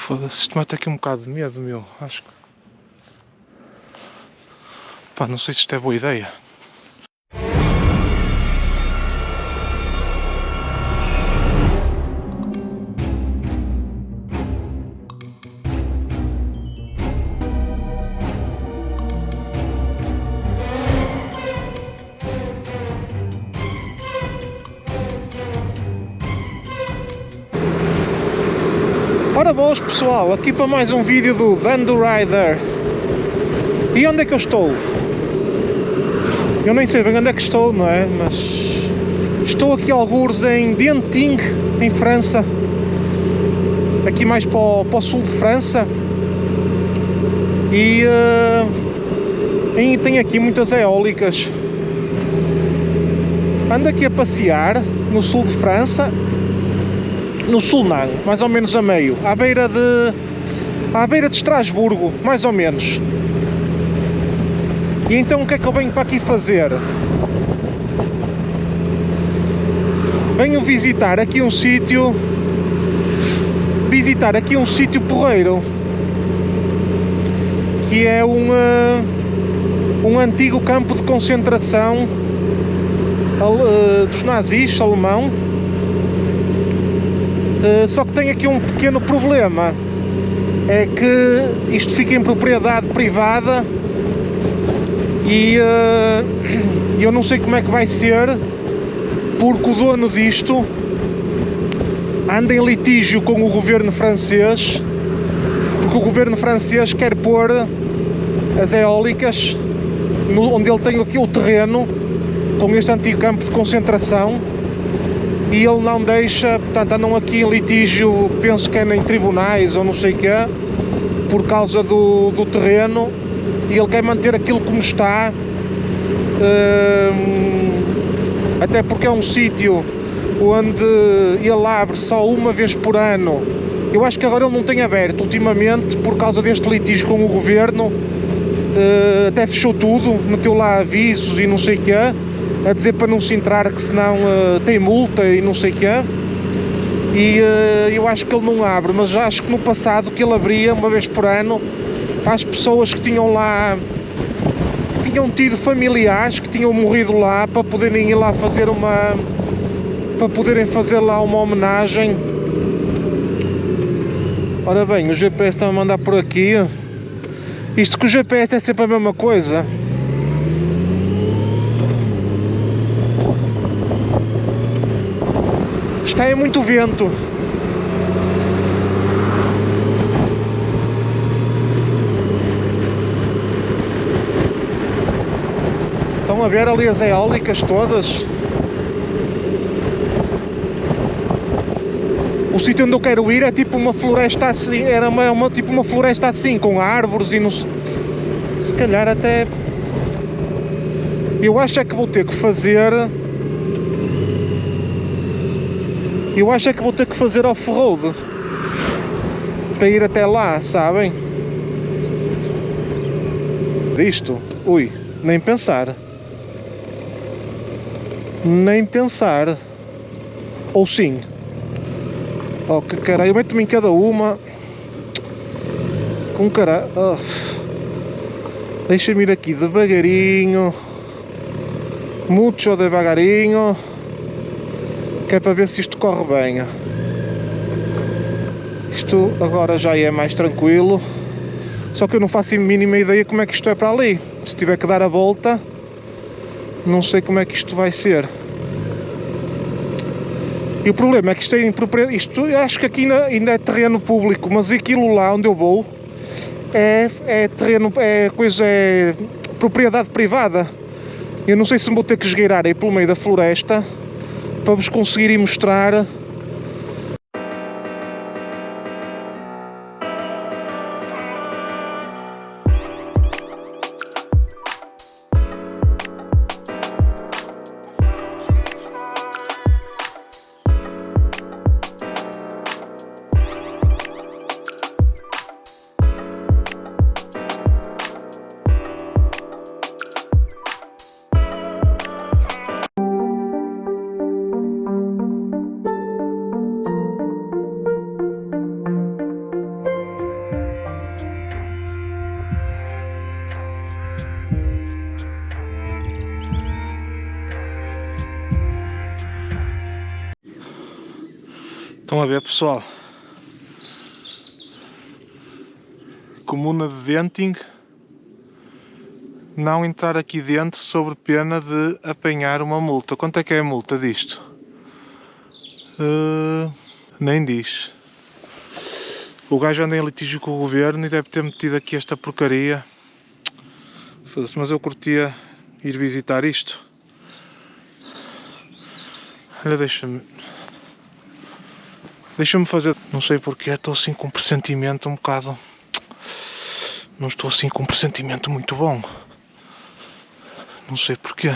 Foda-se, isto mete aqui um bocado de medo, meu. Acho que. Pá, não sei se isto é boa ideia. Ora boas pessoal, aqui para mais um vídeo do Dando Rider. E onde é que eu estou? Eu nem sei bem onde é que estou, não é? Mas estou aqui algures em Dienting, em França. Aqui mais para o sul de França. E tem aqui muitas eólicas. Ando aqui a passear no sul de França. No sul não, mais ou menos a meio, à beira de Estrasburgo, mais ou menos. E então o que é que eu venho para aqui fazer? Venho visitar aqui um sítio porreiro, que é um antigo campo de concentração dos nazis, alemão. Só que tem aqui um pequeno problema, é que isto fica em propriedade privada e eu não sei como é que vai ser, porque o dono disto anda em litígio com o governo francês, porque o governo francês quer pôr as eólicas onde ele tem aqui o terreno, com este antigo campo de concentração. E ele não deixa, portanto andam aqui em litígio, penso que é em tribunais ou não sei o que é, por causa do terreno, e ele quer manter aquilo como está, até porque é um sítio onde ele abre só uma vez por ano. Eu acho que agora ele não tem aberto ultimamente, por causa deste litígio com o governo, até fechou tudo, meteu lá avisos e não sei o que é, a dizer para não se entrar, que senão tem multa e não sei o que é. E eu acho que ele não abre, mas já acho que no passado que ele abria uma vez por ano para as pessoas que tinham lá, que tinham tido familiares que tinham morrido lá, para poderem ir lá fazer uma homenagem. Ora bem, o GPS está a mandar por aqui. Isto que o GPS é sempre a mesma coisa. Está aí muito vento. Estão a ver ali as eólicas todas? O sítio onde eu quero ir é tipo uma floresta assim, tipo uma floresta assim, com árvores e não... Se calhar até... Eu acho é que vou ter que fazer... off-road para ir até lá, sabem? Isto, ui, nem pensar. Nem pensar. Ou sim. Oh, que caralho, eu meto-me em cada uma. Com caralho. Oh. Deixa-me ir aqui devagarinho. Muito devagarinho. Que é para ver se isto corre bem. Isto agora já é mais tranquilo. Só que eu não faço a mínima ideia como é que isto é para ali. Se tiver que dar a volta, não sei como é que isto vai ser. E o problema é que isto é impropriedade. Isto, eu acho que aqui ainda é terreno público, mas aquilo lá onde eu vou é terreno, é propriedade privada. Eu não sei se me vou ter que esgueirar aí pelo meio da floresta para vos conseguirem mostrar. Estão a ver, pessoal? Comuna de Denting. Não entrar aqui dentro sob pena de apanhar uma multa. Quanto é que é a multa disto? Nem diz. O gajo anda em litígio com o governo e deve ter metido aqui esta porcaria. Foda-se, mas eu curtia ir visitar isto. Olha, deixa-me fazer. Não sei porque, estou assim com um pressentimento um bocado. Não estou assim com um pressentimento muito bom. Não sei porquê.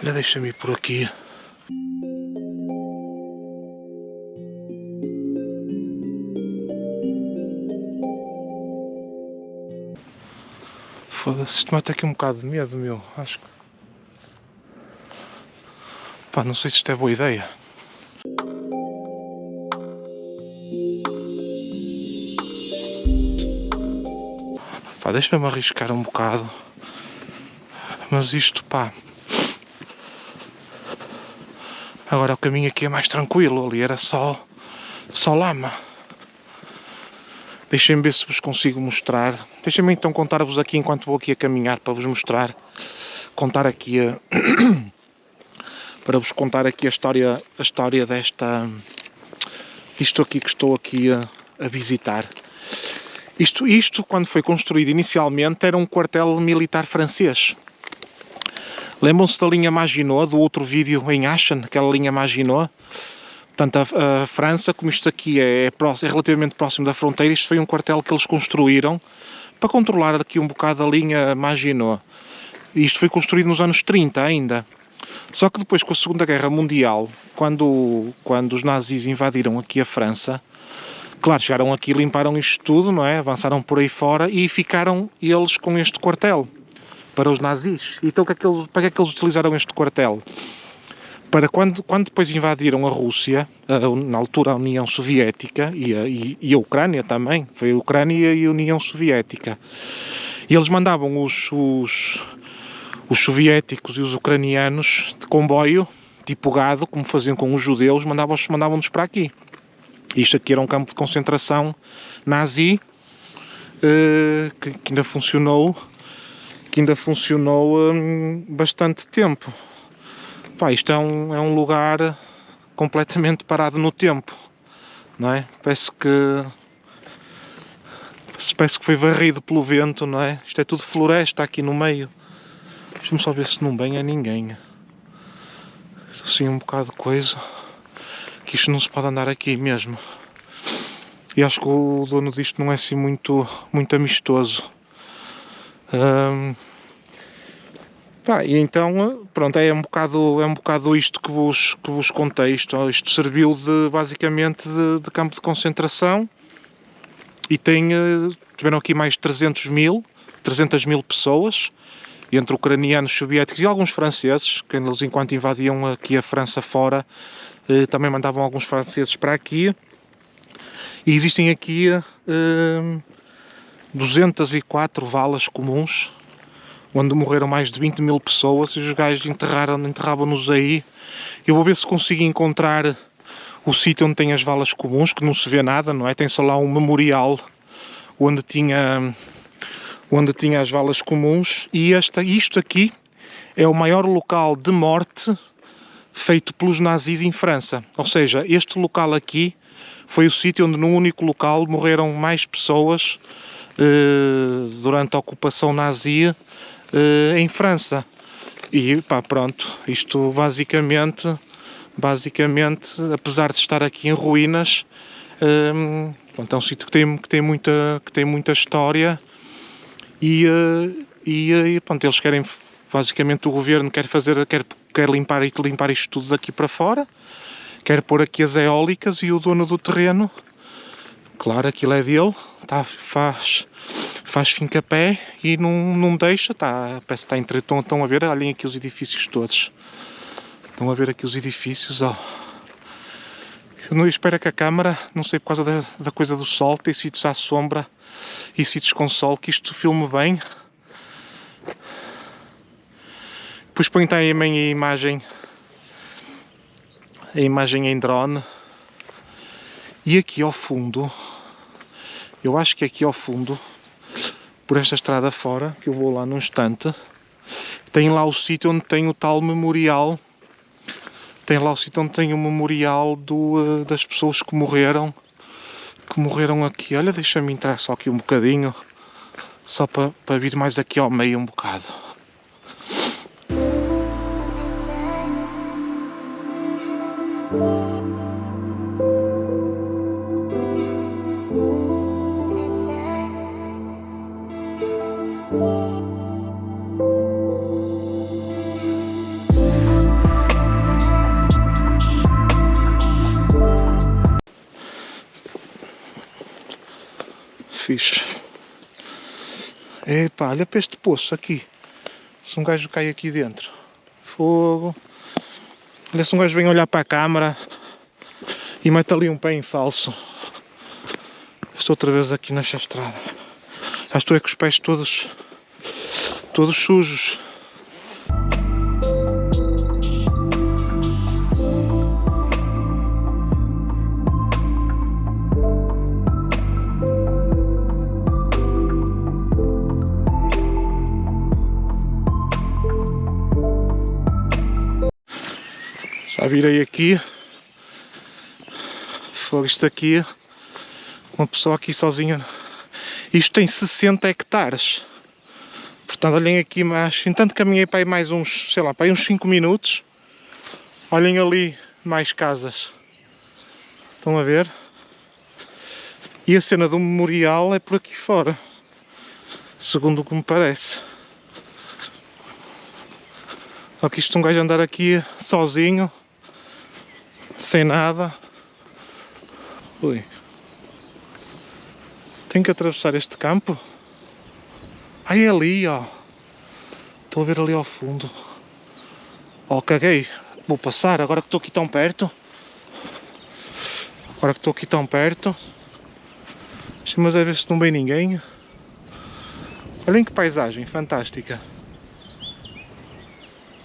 Olha, deixa-me ir por aqui. Foda-se, isto mete aqui um bocado de medo, meu. Acho que... Pá, não sei se isto é boa ideia. Pá, deixa-me arriscar um bocado. Mas isto, pá... Agora o caminho aqui é mais tranquilo, ali era só lama. Deixem-me ver se vos consigo mostrar. Deixem-me então contar-vos aqui enquanto vou aqui a caminhar para vos mostrar. Contar aqui para vos contar aqui a história disto aqui que estou aqui a visitar. Isto quando foi construído inicialmente era um quartel militar francês. Lembram-se da linha Maginot, do outro vídeo em Aachen, aquela linha Maginot? Portanto, a França, como isto aqui é relativamente próximo da fronteira, isto foi um quartel que eles construíram para controlar aqui um bocado a linha Maginot. Isto foi construído nos anos 30 ainda. Só que depois, com a Segunda Guerra Mundial, quando os nazis invadiram aqui a França, claro, chegaram aqui, limparam isto tudo, não é? Avançaram por aí fora e ficaram eles com este quartel. Para os nazis. Então para que é que eles utilizaram este quartel? Para quando depois invadiram a Rússia, na altura a União Soviética e a Ucrânia também, foi a Ucrânia e a União Soviética. E eles mandavam os soviéticos e os ucranianos de comboio, tipo gado, como faziam com os judeus, mandavam-nos para aqui. Isto aqui era um campo de concentração nazi, que ainda funcionou bastante tempo. Pá, isto é um lugar completamente parado no tempo, não é? Parece que foi varrido pelo vento, não é? Isto é tudo floresta aqui no meio. Deixa-me só ver se não bem é ninguém. Assim um bocado de coisa. Que isto não se pode andar aqui mesmo. E acho que o dono disto não é assim muito amistoso. Pá, e então, pronto, é um bocado isto que vos contei. Isto serviu basicamente de campo de concentração e tiveram aqui mais de 300 mil pessoas, entre ucranianos, soviéticos e alguns franceses, que eles, enquanto invadiam aqui a França fora, também mandavam alguns franceses para aqui. E existem aqui 204 valas comuns, onde morreram mais de 20 mil pessoas, e os gajos enterravam-nos aí. Eu vou ver se consigo encontrar o sítio onde tem as valas comuns, que não se vê nada, não é? Tem só lá um memorial onde tinha as valas comuns, e isto aqui é o maior local de morte feito pelos nazis em França. Ou seja, este local aqui foi o sítio onde, num único local, morreram mais pessoas durante a ocupação nazi em França. E pá, pronto, isto basicamente, apesar de estar aqui em ruínas, pronto, é um sítio que tem muita história, e pronto, eles querem, basicamente o governo quer limpar isto tudo daqui para fora, quer pôr aqui as eólicas, e o dono do terreno, claro, aquilo é dele, faz fincapé e não deixa, parece que está estão a ver, olhem aqui os edifícios todos. Estão a ver aqui os edifícios, ó. Eu não espero que a câmara, não sei por causa da coisa do sol, tem sítios à sombra e sítios com sol, que isto filme bem. Depois põe também a imagem em drone. E aqui ao fundo, eu acho que aqui ao fundo, por esta estrada fora, que eu vou lá num instante, tem lá o sítio onde tem o tal memorial. Tem lá o sítio onde tem o memorial das pessoas que morreram aqui. Olha, deixa-me entrar só aqui um bocadinho, só para vir mais aqui ao meio um bocado. Fixe. Epá, olha para este poço aqui. Se um gajo cai aqui dentro. Fogo. Olha, se um gajo vem olhar para a câmara e mete ali um pé em falso. Estou outra vez aqui nesta estrada. Já estou com os pés todos sujos. Já virei aqui. Foi isto aqui. Uma pessoa aqui sozinha. Isto tem 60 hectares. Portanto, olhem aqui mais. Entanto, caminhei para aí mais uns, sei lá, para aí uns 5 minutos. Olhem ali mais casas. Estão a ver? E a cena do memorial é por aqui fora. Segundo o que me parece. Só que isto um gajo andar aqui sozinho. Sem nada. Ui. Tenho que atravessar este campo. Ah, é ali, ó. Estou a ver ali ao fundo. Ó, caguei. Vou passar, agora que estou aqui tão perto. Mas a ver se não vem ninguém. Olhem que paisagem fantástica.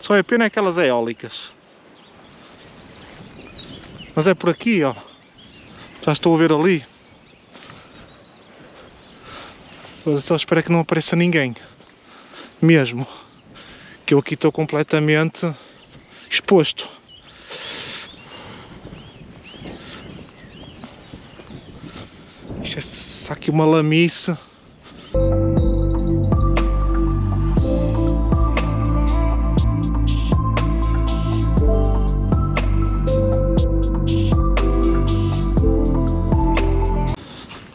Só é pena aquelas eólicas. Mas é por aqui, ó. Já estou a ver ali. Só espero que não apareça ninguém. Mesmo. Que eu aqui estou completamente exposto. Isto é aqui uma lamice.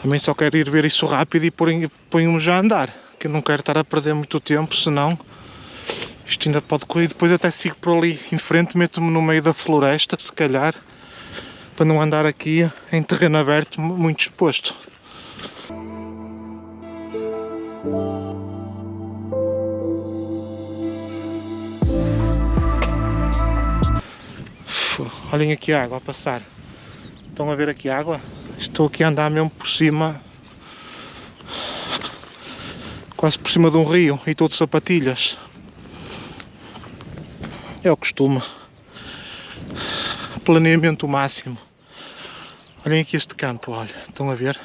Também só quero ir ver isso rápido e ponho-me já a andar, que eu não quero estar a perder muito tempo, senão isto ainda pode correr. Depois até sigo por ali em frente, meto-me no meio da floresta, se calhar, para não andar aqui em terreno aberto muito exposto. Olhem aqui a água a passar. Estão a ver aqui a água? Estou aqui a andar mesmo por cima, quase por cima de um rio, e estou de sapatilhas. É o costume. Planeamento máximo. Olhem aqui este campo, olha, estão a ver?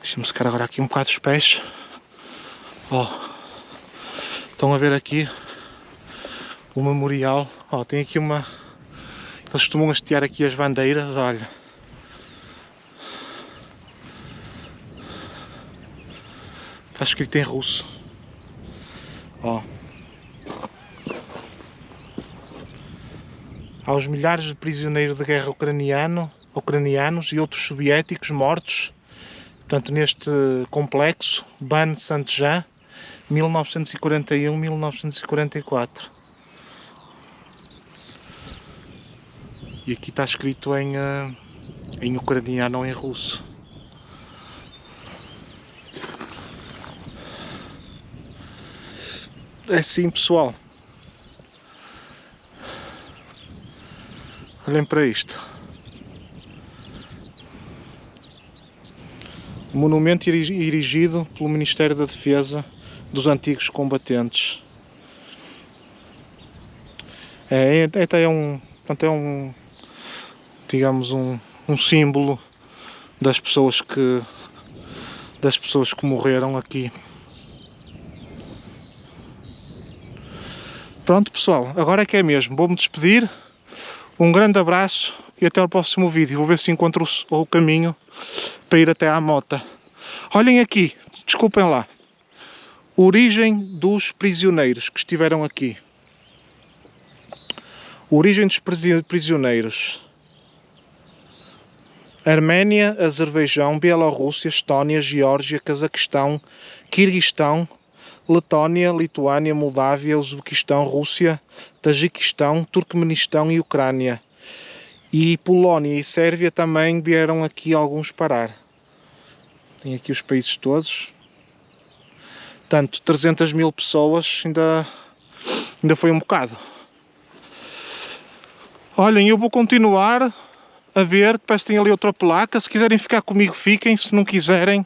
Deixa-me secar agora aqui um bocado os pés. Ó, estão a ver aqui o memorial. Ó, tem aqui uma... Eles costumam hastear aqui as bandeiras, olha. Está escrito em russo. Ó. Aos milhares de prisioneiros de guerra ucranianos e outros soviéticos mortos, portanto, neste complexo, Ban Saint-Jean, 1941-1944. E aqui está escrito em ucraniano ou em russo. É assim, pessoal. Olhem para isto. Monumento erigido pelo Ministério da Defesa dos antigos combatentes. Até é um, digamos, um símbolo das pessoas que morreram aqui. Pronto, pessoal, agora é que é mesmo. Vou-me despedir. Um grande abraço e até ao próximo vídeo. Vou ver se encontro o caminho para ir até à mota. Olhem aqui, desculpem lá. Origem dos prisioneiros que estiveram aqui. Origem dos prisioneiros. Arménia, Azerbaijão, Bielorrússia, Estónia, Geórgia, Cazaquistão, Quirguistão, Letónia, Lituânia, Moldávia, Uzbequistão, Rússia, Tajiquistão, Turcomenistão e Ucrânia. E Polónia e Sérvia também vieram aqui alguns parar. Tem aqui os países todos. Portanto, 300 mil pessoas ainda foi um bocado. Olhem, eu vou continuar a ver, parece que tem ali outra placa. Se quiserem ficar comigo, fiquem. Se não quiserem,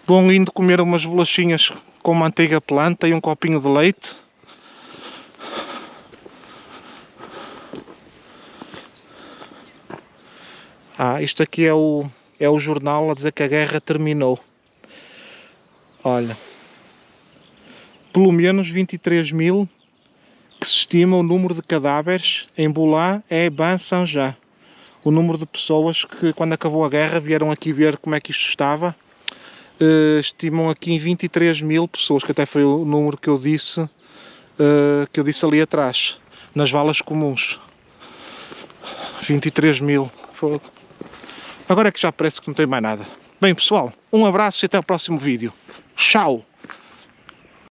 vão indo comer umas bolachinhas com manteiga planta e um copinho de leite. Isto aqui é o jornal a dizer que a guerra terminou. Olha, pelo menos 23 mil que se estima o número de cadáveres em Boulan-et-Ban-Saint-Jean. O número de pessoas que, quando acabou a guerra, vieram aqui ver como é que isto estava. Estimam aqui em 23 mil pessoas, que até foi o número que eu disse ali atrás, nas valas comuns. 23 mil. Agora é que já parece que não tem mais nada. Bem, pessoal, um abraço e até o próximo vídeo. Tchau!